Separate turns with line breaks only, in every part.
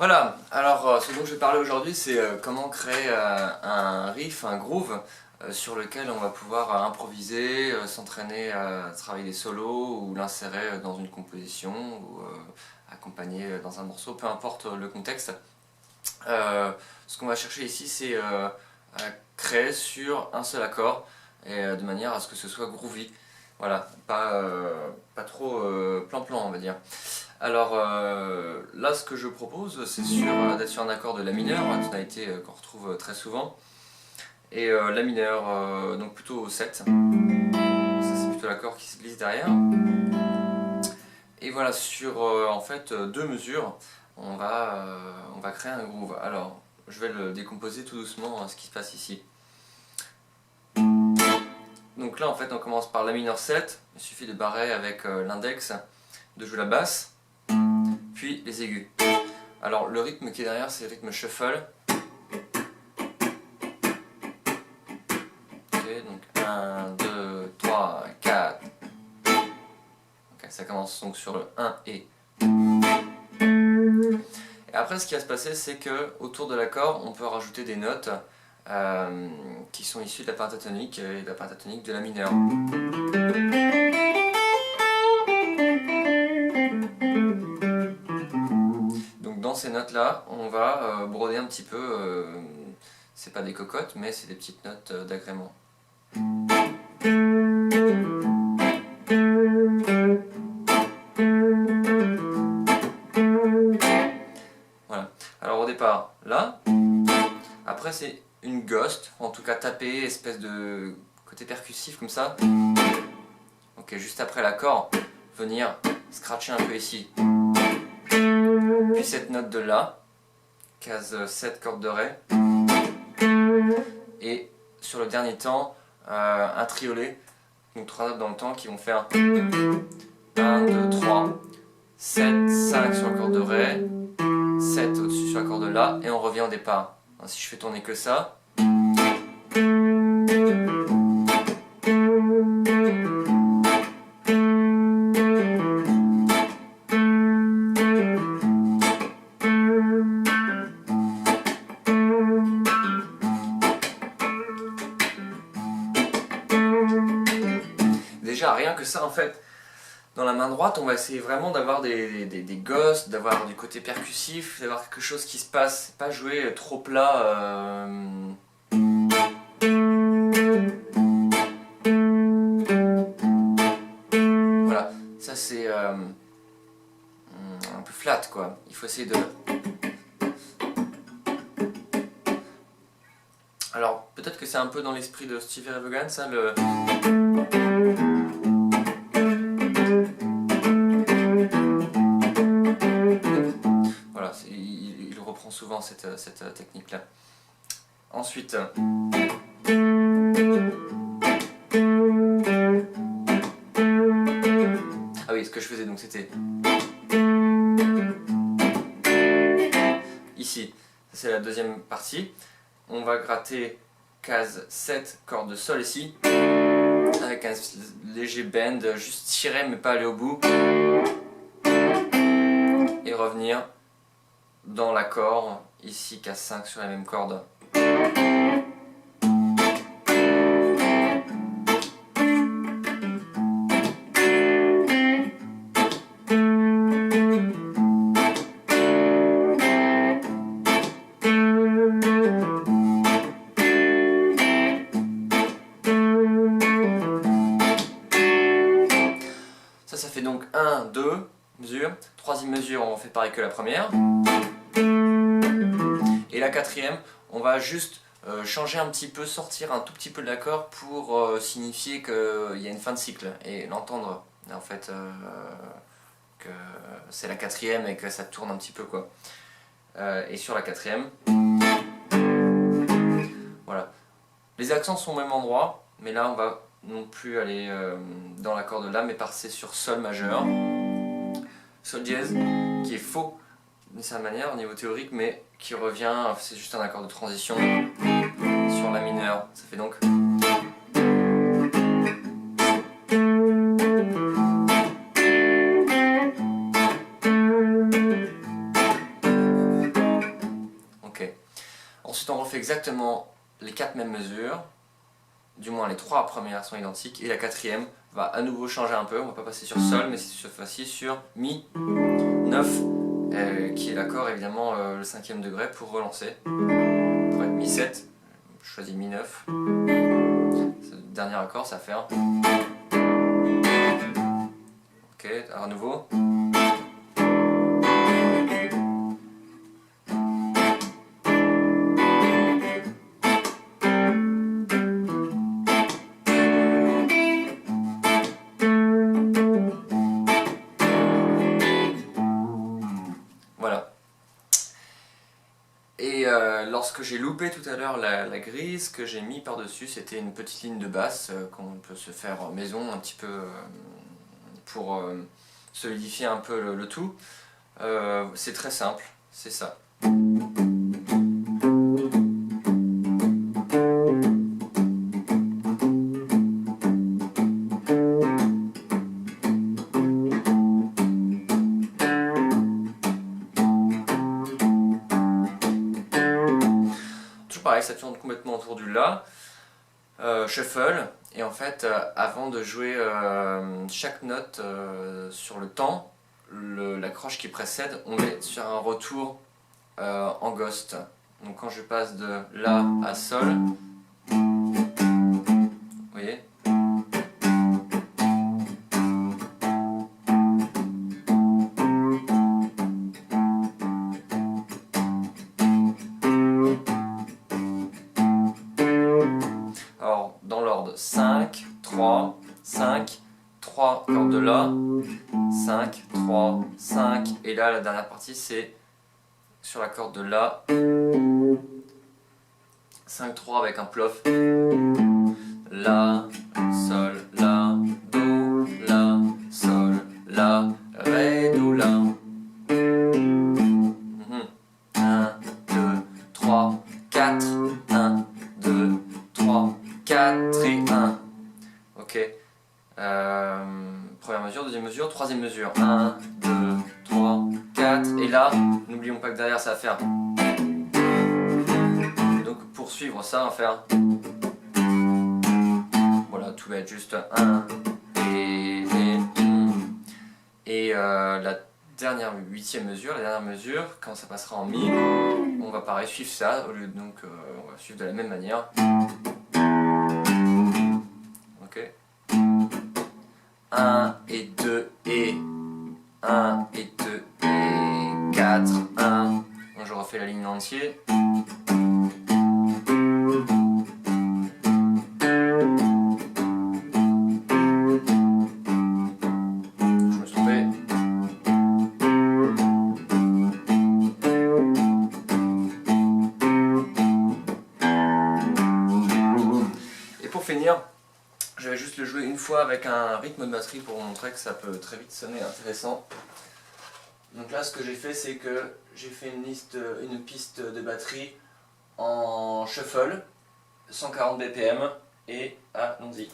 Voilà, alors ce dont je vais parler aujourd'hui, c'est comment créer un riff, un groove sur lequel on va pouvoir improviser, s'entraîner à travailler des solos ou l'insérer dans une composition ou accompagner dans un morceau, peu importe le contexte. Ce qu'on va chercher ici, c'est à créer sur un seul accord et de manière à ce que ce soit groovy. Voilà, pas trop plan-plan on va dire. Alors là ce que je propose c'est d'être sur un accord de La mineur, une tonalité qu'on retrouve très souvent. Et La mineur, donc plutôt au 7. Ça c'est plutôt l'accord qui se glisse derrière. Et voilà, sur en fait deux mesures, on va créer un groove. Alors je vais le décomposer tout doucement ce qui se passe ici. Donc là en fait on commence par La mineur 7, il suffit de barrer avec l'index, de jouer la basse, puis les aigus. Alors le rythme qui est derrière c'est le rythme shuffle. Ok, donc 1, 2, 3, 4. Ok, ça commence donc sur le 1 et. Et après ce qui va se passer c'est que autour de l'accord on peut rajouter des notes qui sont issues de la pentatonique et de la pentatonique de La mineur. Donc dans ces notes là on va broder un petit peu, c'est pas des cocottes mais c'est des petites notes d'agrément. Voilà, alors au départ là, après c'est une ghost, en tout cas taper, espèce de côté percussif comme ça. Ok, juste après l'accord, venir scratcher un peu ici. Puis cette note de La, case 7 corde de Ré. Et sur le dernier temps, un triolet, donc 3 notes dans le temps qui vont faire 1, 2, 3, 7, 5 sur la corde de Ré, 7 au-dessus sur la corde de La, et on revient au départ. Alors, si je fais tourner que ça, déjà rien que ça en fait, dans la main droite on va essayer vraiment d'avoir des ghosts, d'avoir du côté percussif, d'avoir quelque chose qui se passe, pas jouer trop plat. Voilà, ça c'est un peu flat quoi, il faut essayer de... Alors peut-être que c'est un peu dans l'esprit de Stevie Ray Vaughan ça, le... Voilà, il reprend souvent cette technique là. Ensuite... Ah oui, ce que je faisais donc c'était... Ici, c'est la deuxième partie. On va gratter case 7, corde de Sol ici, avec un léger bend, juste tirer mais pas aller au bout, et revenir dans l'accord, ici case 5 sur la même corde. Ça fait donc 1, 2 mesures. Troisième mesure, on fait pareil que la première. Et la quatrième, on va juste changer un petit peu, sortir un tout petit peu de l'accord pour signifier qu'il y a une fin de cycle et l'entendre en fait que c'est la quatrième et que ça tourne un petit peu quoi. Et sur la quatrième, voilà. Les accents sont au même endroit, mais là on va non plus aller dans l'accord de La, mais passer sur Sol majeur, Sol dièse, qui est faux d'une certaine manière au niveau théorique, mais qui revient, c'est juste un accord de transition sur La mineur. Ça fait donc... Ensuite on refait exactement les 4 mêmes mesures, du moins les 3 premières sont identiques, et la 4e va à nouveau changer un peu, on va pas passer sur Sol, mais cette fois-ci sur Mi 9, qui est l'accord évidemment le 5e degré pour relancer. Pour être Mi 7, je choisis Mi 9, ce dernier accord ça fait un. Ok, à nouveau. Voilà. Et lorsque j'ai loupé tout à l'heure la grille, ce que j'ai mis par-dessus, c'était une petite ligne de basse qu'on peut se faire maison un petit peu pour solidifier un peu le tout. C'est très simple, c'est ça. Pareil, ça tourne complètement autour du La, shuffle, et en fait avant de jouer chaque note sur le temps, la croche qui précède, on est sur un retour en ghost. Donc quand je passe de La à Sol, vous voyez, alors dans l'ordre 5, 3, 5, 3 cordes de La, 5, 3, 5, et là la dernière partie c'est sur la corde de La, 5, 3 avec un plof, La, Sol, La, Do, La, Sol, La, Ré, Do, La. 1, 2, 3, 4, 1, 2, 3, 4 et 1. Ok. Première mesure, deuxième mesure, troisième mesure. 1, 2, 3, 4. Et là, n'oublions pas que derrière ça va faire. Donc pour suivre ça, on va faire. Voilà, tout va être juste 1 et la dernière 8e mesure, la dernière mesure, quand ça passera en Mi, on va pareil suivre ça, au lieu de, donc on va suivre de la même manière. Ok. 1 et 2 et 1 et 2 et 4, 1. Donc je refais la ligne en entier. Finir, je vais juste le jouer une fois avec un rythme de batterie pour vous montrer que ça peut très vite sonner intéressant. Donc là ce que j'ai fait, c'est que j'ai fait une piste de batterie en shuffle, 140 BPM, et allons-y.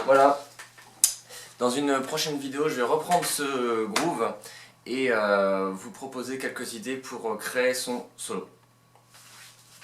Voilà, dans une prochaine vidéo, je vais reprendre ce groove et vous proposer quelques idées pour créer son solo.